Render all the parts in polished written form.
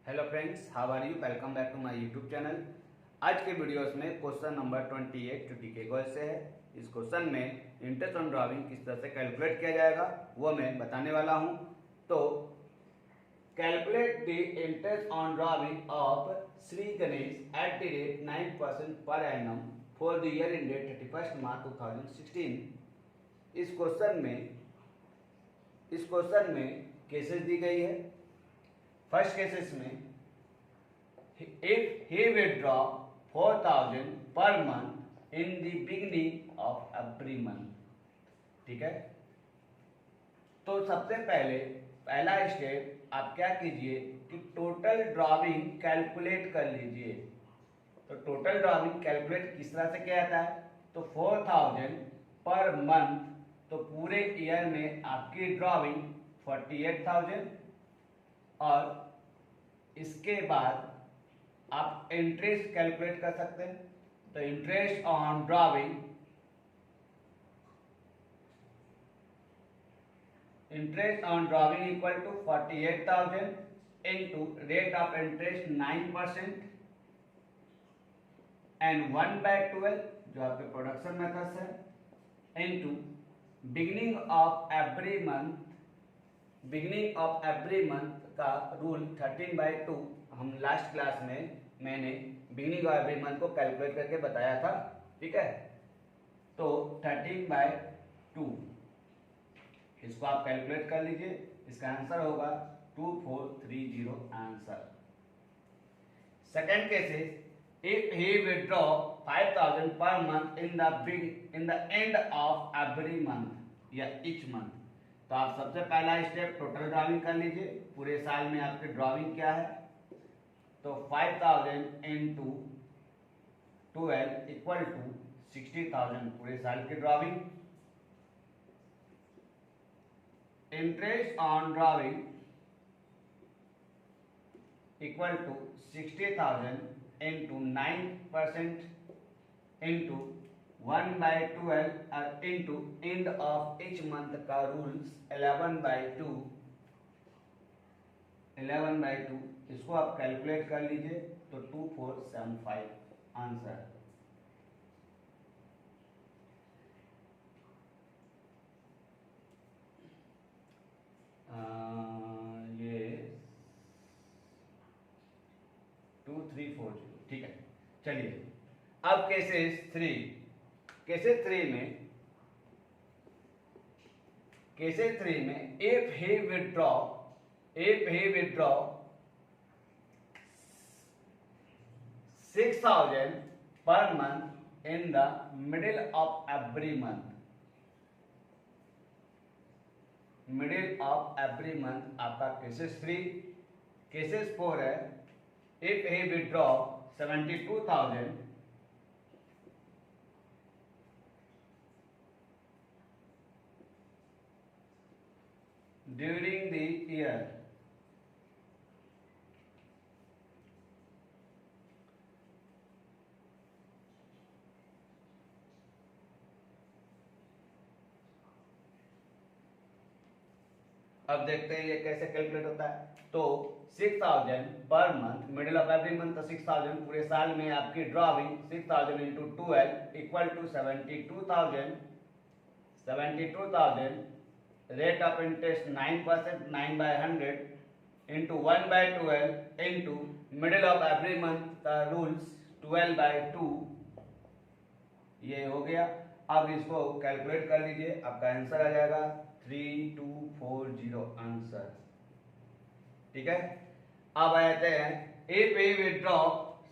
Hello friends, how are you? Welcome back to my YouTube channel. आज के videos में question number 28 जो DK गोल से है। इस क्वेश्चन में इंटरेस्ट ऑन ड्राइंग किस तरह से कैलकुलेट किया जाएगा वो मैं बताने वाला हूं। तो calculate the interest on drying of Shri Ganesh at the rate 9% per annum for the year ended 31 मार्च 2016। इस क्वेश्चन में केसेस दी गई है। फर्स्ट केसेस में if he withdraw 4,000 per month in the beginning of every month, ठीक है। तो सबसे पहला स्टेप आप क्या कीजिए कि टोटल ड्राइंग कैलकुलेट कर लीजिए। तो टोटल ड्राइंग कैलकुलेट किस तरह से किया जाता है? तो 4,000 पर मंथ, तो पूरे ईयर में आपकी ड्राइंग 48,000 और इसके बाद आप इंटरेस्ट कैलकुलेट कर सकते हैं। तो interest on drawing equal to 48,000 into rate of interest 9% and 1/12 जो आपके प्रोडक्शन मेथड्स है into beginning of every month का रूल 13/2। हम लास्ट क्लास में मैंने बिगिनिंग ऑफ एवरी मंथ को कैलकुलेट करके बताया था, ठीक है। तो 13/2 इसको आप कैलकुलेट कर लीजिए। इसका आंसर होगा 2430 answer. Second cases, if he withdraw 5,000 per month in the end of every month या ईच मंथ। तो आप सबसे पहला स्टेप टोटल ड्राइंग कर लीजिए। पूरे साल में आपकी ड्राइंग क्या है? तो 5,000 इंटू 12 इक्वल टू 60,000 पूरे साल की drawing. Interest on drawing equal to 60,000 into 9% into 1/12 into end of each month का रूल्स 11/2। इसको आप कैलकुलेट कर लीजिए तो 2475 आंसर। ये 2340, ठीक है। चलिए अब केसेस थ्री में इफ ही विथड्रॉ 6,000 पर month in the middle of every month आपका केसेस 3। केसेस 4 है, if he withdraw 72,000 during the year अब देखते हैं ये कैसे कैलकुलेट होता है। तो 6,000 पर month middle of every month, तो 6,000 पूरे साल में आपकी drawing 6,000 into 12 equal to 72,000 rate of interest 9%, 9/100 into 1/12 into middle of every month का रूल्स 12/2। ये हो गया। अब इसको कैलकुलेट कर लीजिए, आपका आंसर आ जाएगा 3240 आंसर, ठीक है। अब आते हैं if we withdraw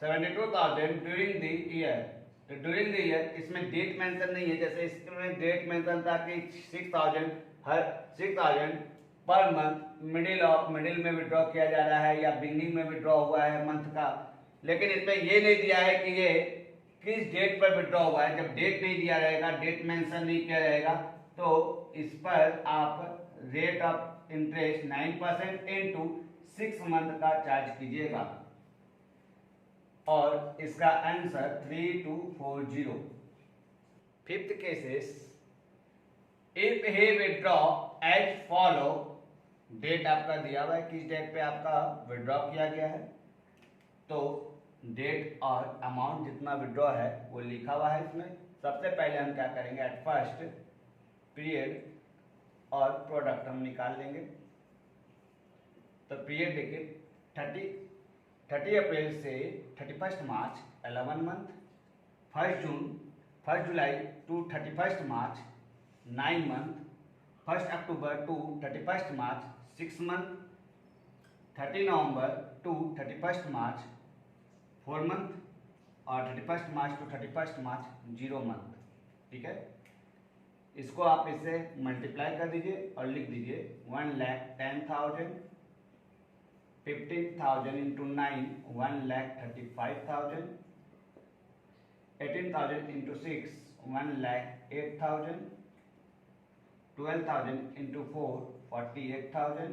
72,000 during the year. तो ड्यूरिंग द ईयर इसमें डेट मेंशन नहीं है, जैसे इसमें डेट मेंशन था कि 6,000 पर मंथ मिडिल में विथड्रॉ किया जा रहा है या बिगिनिंग में विथड्रॉ हुआ है मंथ का। लेकिन इसमें ये नहीं दिया है कि ये किस डेट पर विथड्रॉ हुआ है। जब डेट नहीं दिया रहेगा, डेट मेंशन नहीं किया रहेगा, तो इस पर आप rate of interest 9% into 6 month का चार्ज कीजिएगा और इसका answer 3240। Fifth cases, if he withdraw as follow date आपका दिया हुआ है, किस डेट पे आपका विड्रॉ किया गया है, तो डेट और अमाउंट जितना विड्रॉ है वो लिखा हुआ है इसमें। सबसे पहले हम क्या करेंगे, एट फर्स्ट पीरियड और प्रोडक्ट हम निकाल लेंगे। तो पीरियड देखिए 30 अप्रैल से 31 मार्च 11 मंथ, 1 जुलाई टू 31 मार्च 9 मंथ, 1 अक्टूबर टू 31 मार्च 6 मंथ, 30 नवंबर टू 31 मार्च 4 मंथ और 31 मार्च टू 31 मार्च 0 मंथ। ठीक है, इसको आप इससे मल्टीप्लाई कर दीजिए और लिख दीजिए 1,10,000, 15,000 इंटू 9 1,35,000, 18,000 इंटू 6 1,08,000, 12,000 इंटू 4 48,000,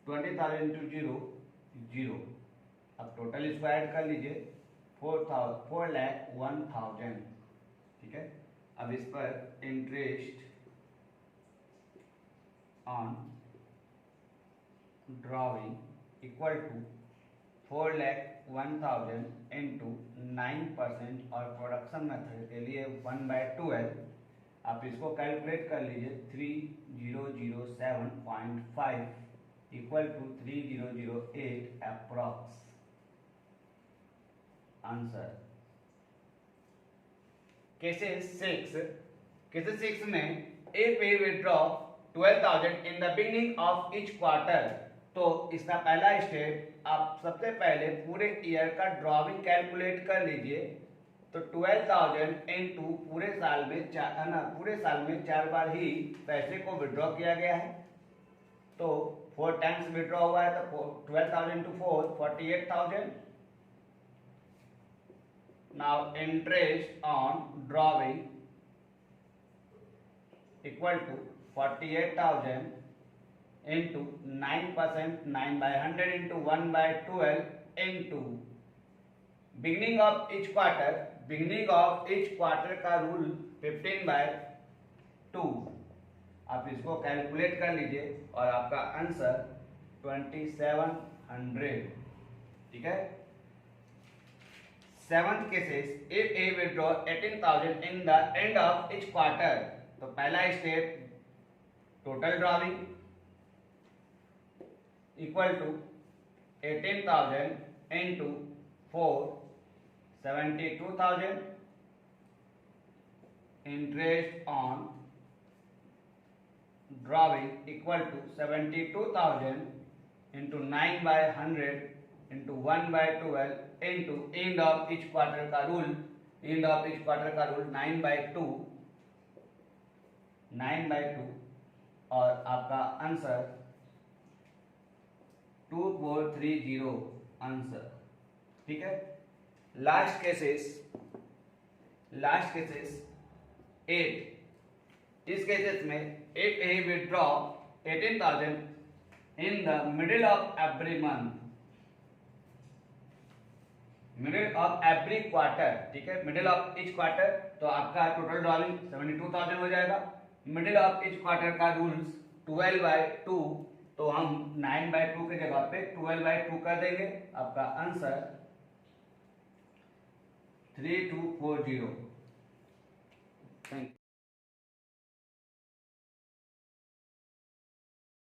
20,000 इंटू 0 0। अब टोटल इसको ऐड कर लीजिए 4,01,000। ठीक है, अब इस पर interest on drawing equal to 4,01,000 into 9% और प्रोडक्शन मेथड के लिए 1/12। आप इसको कैलकुलेट कर लीजिए 3007.5 equal to 3008 approx answer. Cases 6 में ए पे withdraw 12,000 in the beginning of each quarter. तो इसका पहला स्टेप, आप सबसे पहले पूरे ईयर का ड्रॉविंग कैलकुलेट कर लीजिए। तो 12,000 इंटू पूरे साल में पूरे साल में 4 बार ही पैसे को विड्रॉ किया गया है, तो 4 टाइम्स विड्रॉ हुआ है, तो 12,000 into 4 48,000। Now interest on drawing equal to 48,000 into 9%, 9/100 into 1/12 into beginning of each quarter का रूल 15/2। आप इसको कैलकुलेट कर लीजिए और आपका आंसर 2700। ठीक है, 7th cases, if A withdraw 18,000 in the end of each quarter। तो पहला step, total drawing equal to 18,000 into 4 72,000, interest on drawing equal to 72,000 into 9/100 into 1/12 into end of each quarter का rule 9/2 और आपका answer 2430 answer. ठीक है, last cases 8। इस cases में if A withdraw 18,000 in the middle of every month, middle of every quarter. ठीक है, middle of each quarter, तो आपका टोटल ड्रॉविंग 72,000 हो जाएगा। मिडिल ऑफ ईच क्वार्टर का रूल्स 12/2, तो हम 9/2 की जगह पे 12/2 कर देंगे। आपका आंसर 3240। Thank you.